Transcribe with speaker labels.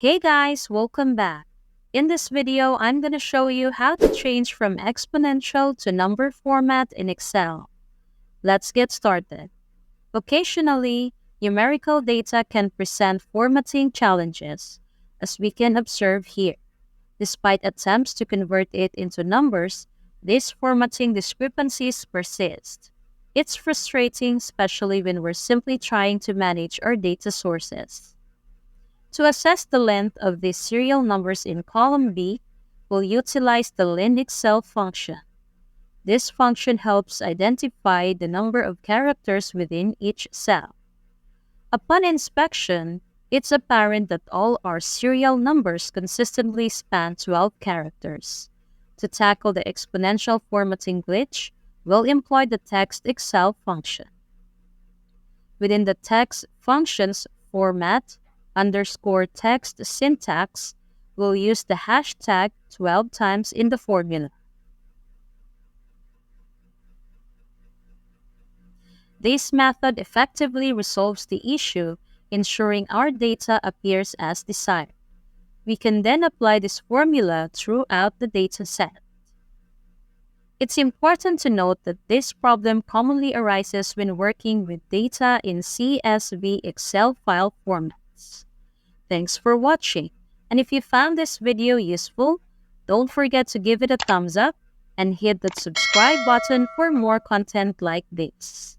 Speaker 1: Hey guys, welcome back. In this video, I'm going to show you how to change from exponential to number format in Excel. Let's get started. Occasionally, numerical data can present formatting challenges, as we can observe here. Despite attempts to convert it into numbers, these formatting discrepancies persist. It's frustrating, especially when we're simply trying to manage our data sources. To assess the length of the serial numbers in column B, we'll utilize the len_excel function. This function helps identify the number of characters within each cell. Upon inspection, it's apparent that all our serial numbers consistently span 12 characters. To tackle the exponential formatting glitch, we'll employ the text_excel function. Within the text function's format, _text syntax, we'll use the hashtag 12 times in the formula. This method effectively resolves the issue, ensuring our data appears as desired. We can then apply this formula throughout the data set. It's important to note that this problem commonly arises when working with data in CSV Excel file formats. Thanks for watching, and if you found this video useful, don't forget to give it a thumbs up and hit that subscribe button for more content like this.